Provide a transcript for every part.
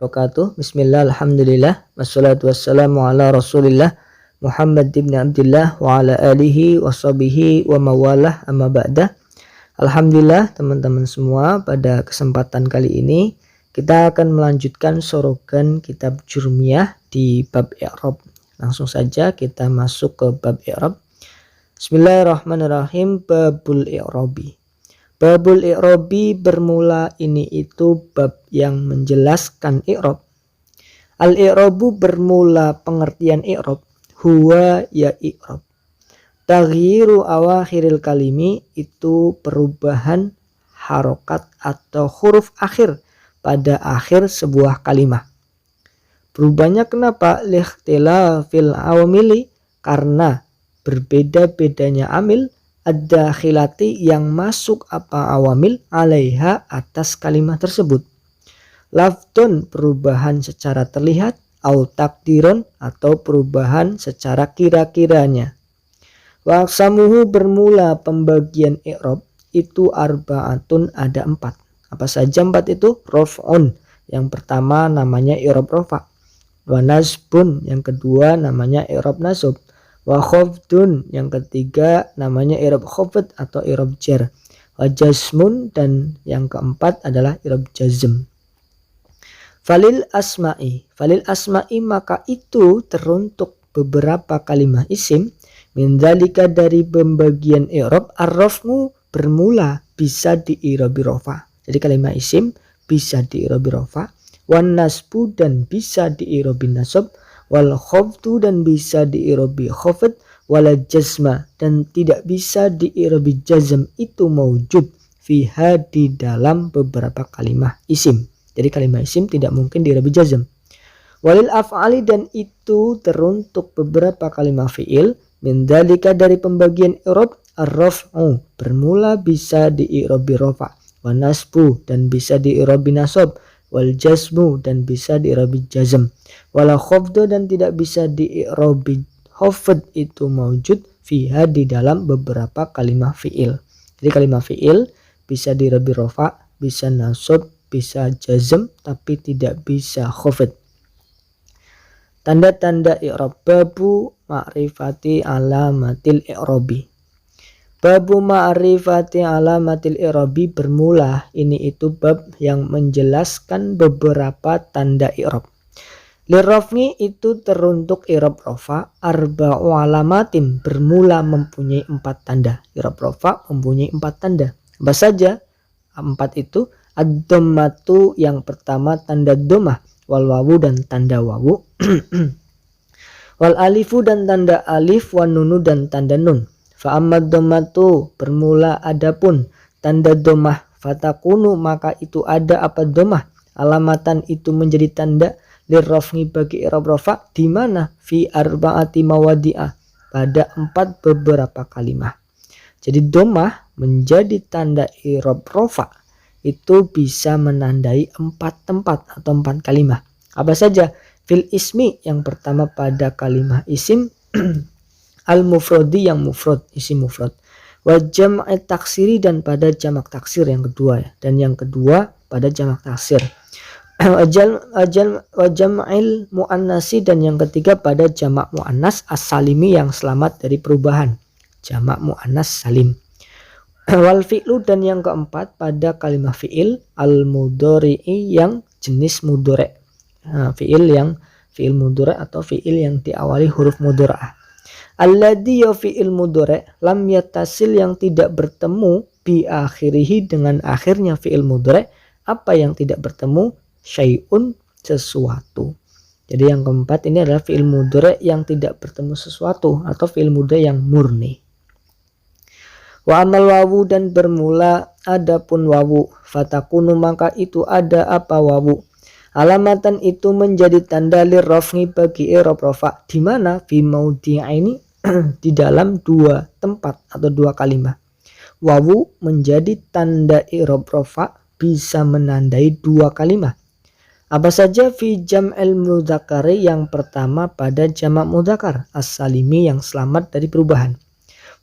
wabarakatuh. Bismillah, alhamdulillah, wassalatu wassalamu ala rasulillah Muhammad ibn Abdullah wa ala alihi wa sahbihi wa mawalah amma ba'dah. Alhamdulillah teman-teman semua, pada kesempatan kali ini kita akan melanjutkan sorogan kitab Jurmiyah di bab i'rab. Langsung saja kita masuk ke bab i'rab. Bismillahirrahmanirrahim. Babul i'rabi. Babul i'rabi bermula ini itu bab yang menjelaskan i'rab. Al-i'rabu bermula pengertian i'rab. Huwa ya i'rab. Taghyiru awakhiril kalimi itu perubahan harokat atau huruf akhir pada akhir sebuah kalimah. Perubahannya kenapa? Likhtilafil awamili, karena berbeda-bedanya amil ad-dakhilati yang masuk apa awamil alaiha atas kalimat tersebut. Lafdun perubahan secara terlihat, au takdiron atau perubahan secara kira-kiranya. Wa aqsamuhu bermula pembagian i'rab itu arba'atun, ada 4. Apa saja 4 itu? Raf'un, yang pertama namanya i'rab rafa'. Wa nasbun, yang kedua namanya i'rab nasab. Wa khafdun, yang ketiga namanya i'rab khafd atau i'rab jar. Wa jazmun, dan yang keempat adalah i'rab jazm. Falil asma'i maka itu teruntuk beberapa kalimah isim min dzalika dari pembagian i'rab ar-raf'u bermula bisa di i'rabi rafa'. Jadi kalimah isim bisa di i'rabi rafa', wan nasbu dan bisa di i'rabi nasab, wal khafdu dan bisa di i'rabi khafd, wal jazma dan tidak bisa di i'rabi jazm itu maujud fiha di dalam beberapa kalimah isim. Jadi kalimah isim tidak mungkin di i'rabi jazm. Walil af'ali dan itu teruntuk beberapa kalimah fi'il min dzalika dari pembagian i'rab ar-raf'u bermula bisa di i'rabi rafa', wa nasbu dan bisa di i'rabi nasab, wal jazmu dan bisa di i'rabi jazm, wala khafdu dan tidak bisa di i'rabi khafd itu maujud fiha di dalam beberapa kalimah fi'il. Jadi kalimah fi'il bisa di i'rabi rafa', bisa nasab, bisa jazm, tapi tidak bisa khafd. Tanda-tanda i'rab. Babu ma'rifati alamatil i'rabi. Babu ma'rifati alamatil i'rabi bermula ini itu bab yang menjelaskan beberapa tanda i'rab. Lirrafni itu teruntuk i'rab rafa' arba'u alamatin bermula mempunyai 4 tanda. I'rab rafa' mempunyai 4 tanda. Apa saja 4 itu? Ad-dhammatu, yang pertama tanda dhammah, wal wawu dan tanda wawu, wal alifu dan tanda alif, wan nunu dan tanda nun. Fa ammad dhammatu bermula adapun tanda dhammah, fatakunu maka itu ada apa dhammah, alamatan itu menjadi tanda, lirrafni bagi i'rab rafa' di mana fi arba'ati mawadi'ah pada 4 beberapa kalimah. Jadi dhammah menjadi tanda i'rab rafa' itu bisa menandai 4 tempat atau 4 kalimah. Apa saja? Fil ismi, yang pertama pada kalimah isim, al mufradi yang mufrad, isim mufrad, wa jam'i taksiri dan pada jamak taksir yang kedua ya. Dan yang kedua pada jamak taksir. Wa jam'il muannasi dan yang ketiga pada jamak muannas as-salimi yang selamat dari perubahan. Jamak muannas salim. Wal fi'lu dan yang keempat pada kalimah fi'il al mudhari'i yang jenis mudhari'. Fi'il yang fi'il mudhari' atau fi'il yang diawali huruf mudhara'ah. Alladhi ya fi'il mudhari' lam yattasil yang tidak bertemu bi akhirihi dengan akhirnya fi'il mudhari'. Apa yang tidak bertemu? Syai'un, sesuatu. Jadi yang keempat ini adalah fi'il mudhari' yang tidak bertemu sesuatu atau fi'il mudhari' yang murni. Wa amal wawu dan bermula adapun wawu, fatakunu maka itu ada apa wawu, alamatan itu menjadi tanda lirrafni bagi i'rab rafa' di mana fi maudhi'aini di dalam 2 tempat atau 2 kalimah. Wawu menjadi tanda i'rab rafa' bisa menandai 2 kalimah. Apa saja? Fi jam'il mudzakkari, yang pertama pada jamak mudzakkar as-salimi yang selamat dari perubahan.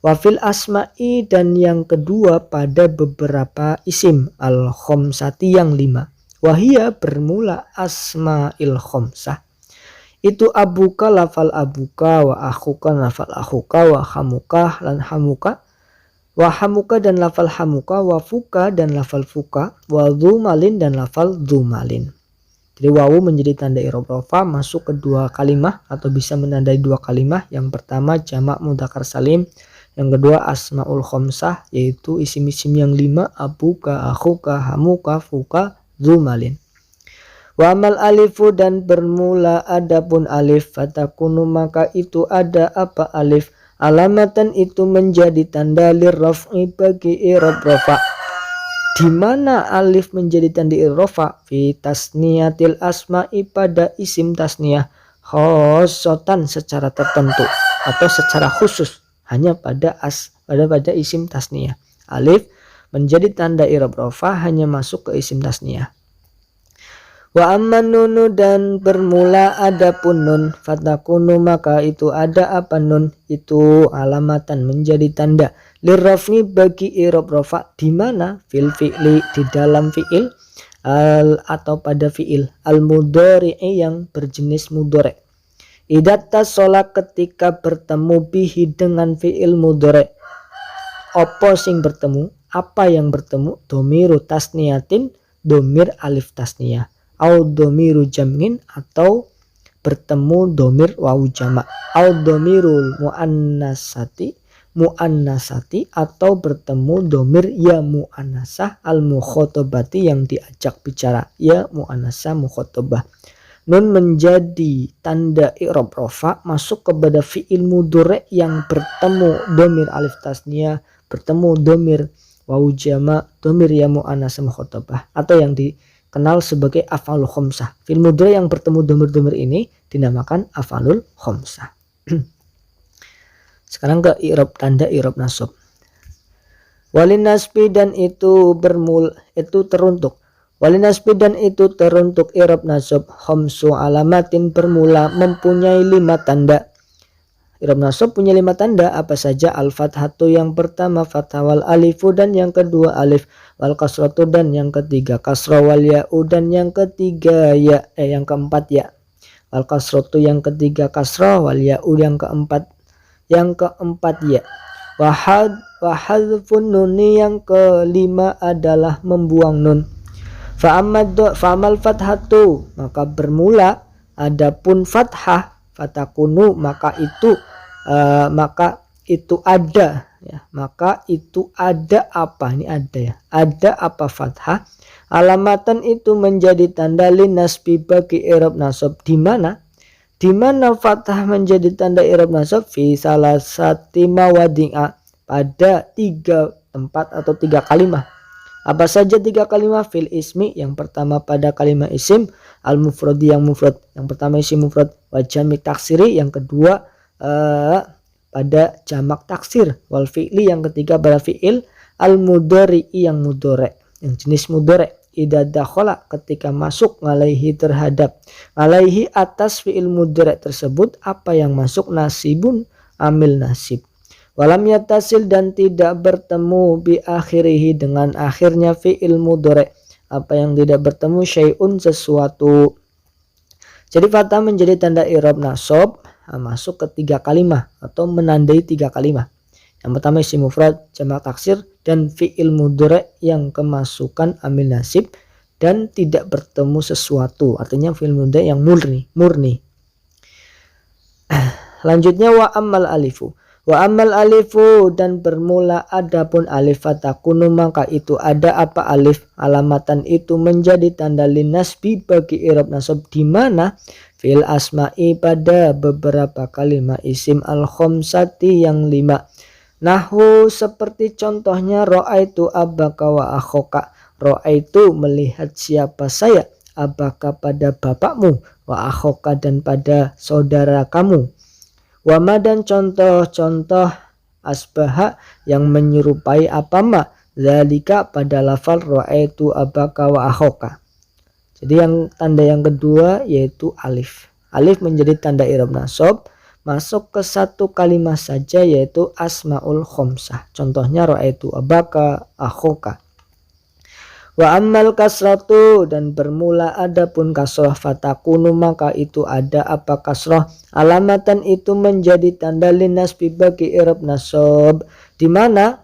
Wafil asma'i dan yang kedua pada beberapa isim al-khomsati yang 5. Wahia bermula asma'il khomsah. Itu abuka lafal abuka, wa akhuka lafal akhuka, wa hamuka lan hamuka, wa hamuka dan lafal hamuka, wa fuka dan lafal fuka, wa dhumalin dan lafal dhumalin. Jadi wawu menjadi tanda i'rab rafa masuk ke dua kalimah atau bisa menandai dua kalimah. Yang pertama jamak mudzakkar salim, yang kedua asmaul khomsah yaitu isim-isim yang 5, abuka, akhuka, hamuka, fuka, dhumalin. Wa amal alifu dan bermula adapun alif, fatakunu maka itu ada apa alif, alamatan itu menjadi tanda lirraf'i bagi i'rab rafa. Di mana alif menjadi tanda i'rab rafa? Fi tasniyatil asma'i pada isim tasniyah, khosotan secara tertentu atau secara khusus hanya pada isim tasniyah. Alif menjadi tanda i'rab rafa hanya masuk ke isim tasniyah. Wa amman nunu dan bermula adapun nun, fatakunu maka itu ada apa nun, itu alamatan menjadi tanda lirrafni bagi i'rab rafa. Di mana? Fil fi'li di dalam fi'il, atau pada fi'il al mudhari'i yang berjenis mudhari'. Idza sholat ketika bertemu bihi dengan fi'il mudhari'. Apa sing bertemu? Apa yang bertemu? Domiru tasniyatin, domir alif tasniyah, au domiru jam'in atau bertemu domir wawu jamak, au domirul muannasati atau bertemu domir ya muannasah al mukhotabati yang diajak bicara, ya muannasah mukhotabah. Nun menjadi tanda i'rab rafa masuk kepada fi'il mudhari' yang bertemu domir alif tasniyah, bertemu domir wawu jamak, domir ya muannasah mukhotabah, atau yang dikenal sebagai af'alul khomsah. Fi'il mudhari' yang bertemu domir-domir ini dinamakan af'alul khomsah. Sekarang ke i'rab tanda i'rab nasab. Walin nasbi dan itu teruntuk. Walin nasbi dan itu teruntuk i'rab nasab khamsu alamatin bermula mempunyai 5 tanda. I'rab nasab punya 5 tanda, apa saja? Al-fathatu yang pertama fathah, wal alifu dan yang kedua alif, wal kasratu dan yang ketiga kasrah, wal ya'u dan yang ketiga ya, yang keempat ya. Wal kasratu yang ketiga kasrah, wal ya'u yang keempat ya. Wahadfun nuni yang kelima adalah membuang nun. Fa'amal fathatu maka bermula adapun fathah, fatakunu maka itu ada ya, maka itu ada apa, ini ada ya, ada apa fathah, alamatan itu menjadi tanda linasbi bagi i'rab nasab. Di mana fathah menjadi tanda i'rab nasab? Fi salasati mawadi'a, pada 3 tempat atau 3 kalimah. Apa saja 3 kalimah? Fil ismi yang pertama pada kalimah isim, al mufradi yang mufrad yang pertama isim mufrad, wa jamik taksiri yang kedua pada jamak taksir, wal fi'li yang ketiga pada fi'il, al mudhari'i yang mudhari' yang jenis mudhari'. Idza dakhala ketika masuk alaihi terhadap alaihi atas fi'il mudhari' tersebut apa yang masuk? Nasibun amil nasib. Walam yatasil dan tidak bertemu bi akhirihi dengan akhirnya fi'il mudhari', apa yang tidak bertemu? Syai'un sesuatu. Jadi fathah menjadi tanda i'rab nasab masuk ke 3 kalimah atau menandai 3 kalimah. Yang pertama isim mufrad, jamak taksir, dan fi'il mudhari' yang kemasukan amil nasib dan tidak bertemu sesuatu, artinya fi'il mudhari' yang murni. Lanjutnya wa ammal alifu. Wa ammal alifu dan bermula adapun alif, fatakunu maka itu ada apa alif, alamatan itu menjadi tanda linasbi bagi i'rab nasab. Di mana? Fil asma'i pada beberapa kalimah isim al khomsati yang 5. Nahwu seperti contohnya ra'aitu abaka wa akhoka. Ra'aitu melihat siapa saya, abaka pada bapakmu, wa akhoka dan pada saudara kamu. Wama dan contoh-contoh asbaha yang menyerupai apa ma, zalika pada lafal ra'aitu abaka wa akhoka. Jadi yang tanda yang kedua yaitu alif. Alif menjadi tanda i'rab nasab masuk ke 1 kalimah saja yaitu asmaul khomsah. Contohnya ra'aitu abaka akhoka. Wa ammal kasratu, dan bermula adapun kasrah, fatakunu maka itu ada apa kasrah, alamatan itu menjadi tanda linasbi bagi i'rab nasab, di mana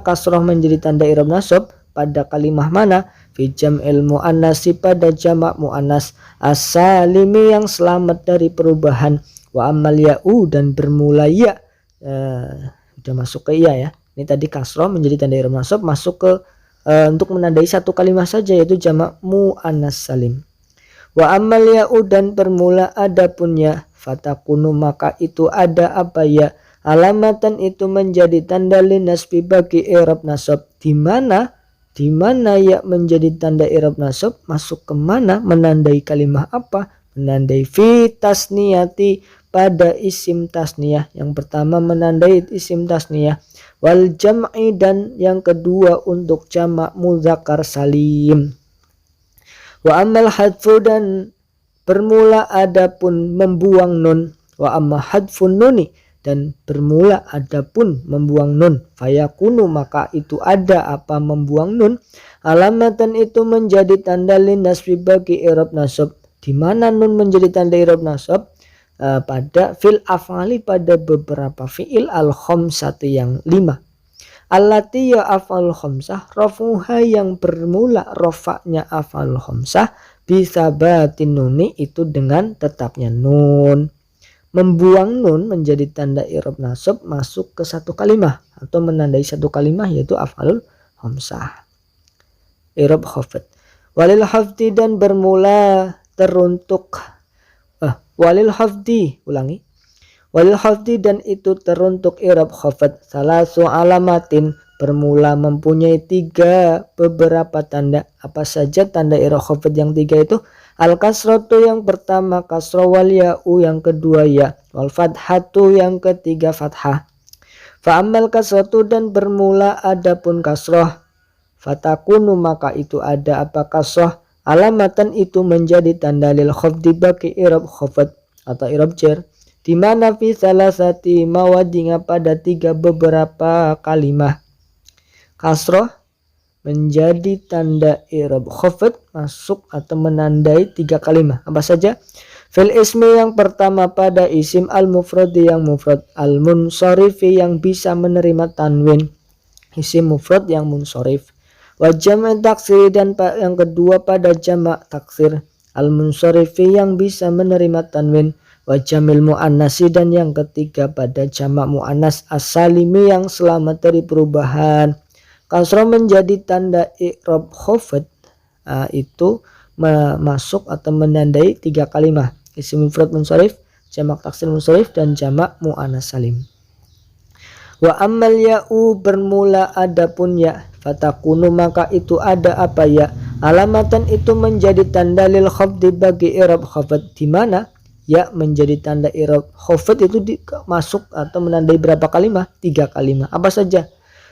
kasrah menjadi tanda i'rab nasab pada kalimah mana, fi jam'il muannasi, pada jamak muannas, as-salimi yang selamat dari perubahan. Wa ammal ya'u, dan bermula ya, udah masuk ke iya ya. Ini tadi kasrah menjadi tanda i'rab nasab masuk ke untuk menandai satu kalimat saja, yaitu jamak muannas salim. Wa ammal ya'u, dan bermula adapun ya, fatakunu maka itu ada apa ya, alamatan itu menjadi tanda linasbi bagi i'rab nasab, di mana ya menjadi tanda i'rab nasab masuk kemana, menandai kalimah apa, menandai fi tasniyati, pada isim tasniyah. Yang pertama menandai isim tasniyah, wal jam'i, dan yang kedua untuk jamak muzakkar salim. Wa ammal hadfu, dan bermula adapun membuang nun, wa amma hadfun nuni, dan bermula adapun membuang nun, fayakunu maka itu ada apa membuang nun, alamatan itu menjadi tanda linasbi bagi i'rab nasab, di mana nun menjadi tanda i'rab nasab pada fil af'ali, pada beberapa fi'il al khamsati yang 5, allati ya af'al khamsah, rafuha yang bermula rofaknya af'al khamsah, bisa batin nuni, itu dengan tetapnya nun. Membuang nun menjadi tanda i'rab nasab masuk ke satu kalimah atau menandai satu kalimah, yaitu af'alul khamsah, i'rab khafid. Walil hafdi, dan bermula teruntuk walil hafdi, ulangi, walil hafdi, dan itu teruntuk i'rab khafid, salasu alamatin, bermula mempunyai 3 beberapa tanda. Apa saja tanda i'rab khafid yang 3 itu? Al kasratu, yang pertama kasrah, wal ya'u, yang kedua ya, wal fathatu, yang ketiga fathah. Fa ammal kasratu, dan bermula adapun kasrah, fatakunu maka itu ada apa kasrah, alamatan itu menjadi tanda lil khafdi bagi i'rab khafid atau i'rab jar, di mana fi salasati mawadinga, pada 3 beberapa kalimah kasrah menjadi tanda i'rab khafid masuk atau menandai 3 kalimah. Apa saja? Fil ismi, yang pertama pada isim, al mufradi, yang mufrad, al munsorifi, yang bisa menerima tanwin, isim mufrad yang munsharif, wa jam'i taksir, dan yang kedua pada jamak taksir, al munsarifi, yang bisa menerima tanwin, wa jamil muannasi, dan yang ketiga pada jamak muannas, as-salimi, yang selamat dari perubahan. Kasrah menjadi tanda i'rab khafid itu masuk atau menandai 3 kalimah, isim mufrad munsharif, jamak taksir munsharif, dan jamak muannas salim. Wa ammal ya'u, bermula adapun ya, fatakunu maka itu ada apa ya, alamatan itu menjadi tanda lil khafdi bagi i'rab khafid, di mana ya menjadi tanda i'rab khafid itu masuk atau menandai berapa kalimah? 3 kalimah. Apa saja?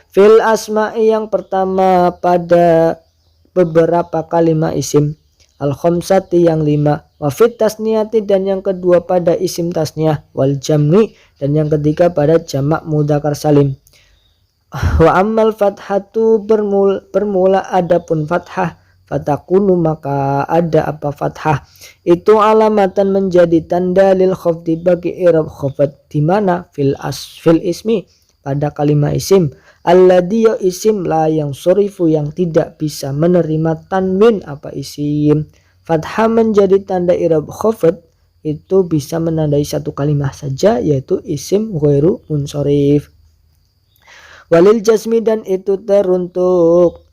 Fil asma'i, yang pertama pada beberapa kalimah isim, al khamsati, yang 5, wa fit tasniyati, dan yang kedua pada isim tasniyah, wal jam'i, dan yang ketiga pada jamak mudzakkar salim. Wa ammal fathatu, bermula adapun fathah, fatakunu maka ada apa fathah, itu alamatan menjadi tanda lil khafdi bagi i'rab khafid, di mana fil ismi, pada kalimah isim, alladhi, isim, la yang surifu, yang tidak bisa menerima tanwin apa isim, fathah menjadi tanda i'rab khafid itu bisa menandai satu kalimah saja, yaitu isim ghairu munsharif. Walil jazmi, dan itu teruntuk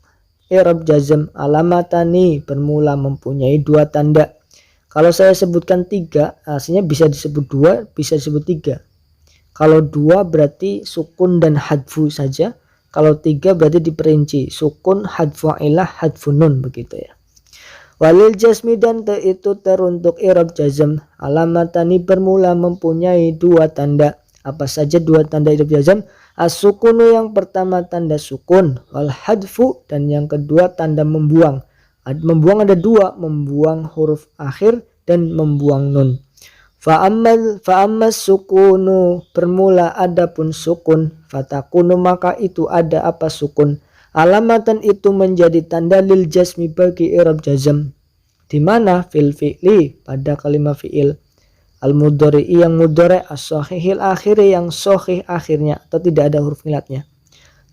i'rab jazm, alamatani, bermula mempunyai 2 tanda. Kalau saya sebutkan 3, aslinya bisa disebut 2, bisa disebut 3. Kalau 2 berarti sukun dan hadfu saja. Kalau 3 berarti diperinci, sukun, hadfu ilah, hadfu nun, begitu ya. Walil jazmi, dan itu teruntuk i'rab jazm, alamatani, bermula mempunyai 2 tanda. Apa saja 2 tanda i'rab jazm? As-sukunu, yang pertama tanda sukun, wal hadfu, dan yang kedua tanda membuang. Membuang ada 2, membuang huruf akhir dan membuang nun. Fa'ammas sukunu, bermula adapun sukun, fatakunu maka itu ada apa sukun, Alamatan itu menjadi tanda lil jazmi bagi i'rab jazm. Di mana? Fil fi'li, pada kalimat fi'il. Al mudhari'i yang mudhari', as-shahihil akhiri yang sahih akhirnya atau tidak ada huruf ilatnya.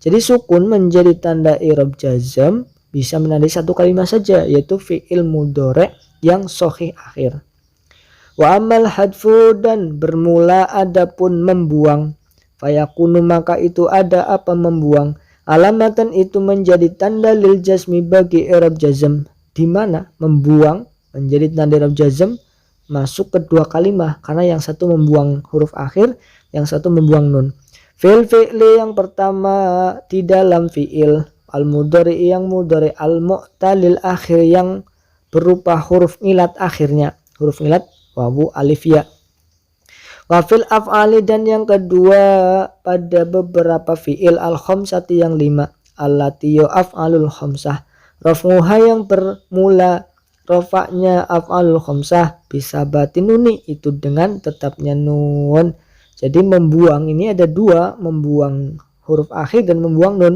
Jadi sukun menjadi tanda i'rab jazm bisa menandai satu kalimat saja, yaitu fi'il mudhari' yang sahih akhir. Wa amal hadfu, dan bermula adapun membuang, fayakunu maka itu ada apa membuang, alamatan itu menjadi tanda lil jazmi bagi i'rab jazm. Di mana membuang menjadi tanda i'rab jazm masuk kedua kalimat, karena yang satu membuang huruf akhir, yang satu membuang nun. Fil fi'li yang pertama di dalam fi'il, al mudhari yang mudhari, al mu'talil akhir yang berupa huruf ilat akhirnya, huruf ilat wawu alif ya. Wafil af'ali, dan yang kedua pada beberapa fi'il al khamsati yang 5, allati af'alul khamsah, raf'uha yang bermula rofaknya af'alul khamsah bisa batin nuni, itu dengan tetapnya nun. Jadi membuang ini ada dua, membuang huruf akhir dan membuang nun.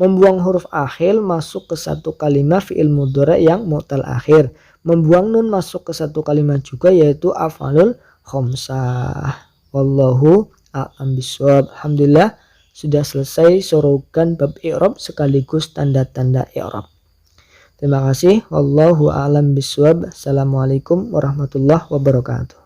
Membuang huruf akhir masuk ke satu kalimat fi'il mudhari yang mu'tal akhir. Membuang nun masuk ke satu kalimat juga, yaitu af'alul khamsah. Wallahu a'lam bishawab. Alhamdulillah sudah selesai sorogan bab i'rab sekaligus tanda-tanda i'rab. Terima kasih. Wallahu a'lam bishawab. Assalamualaikum warahmatullahi wabarakatuh.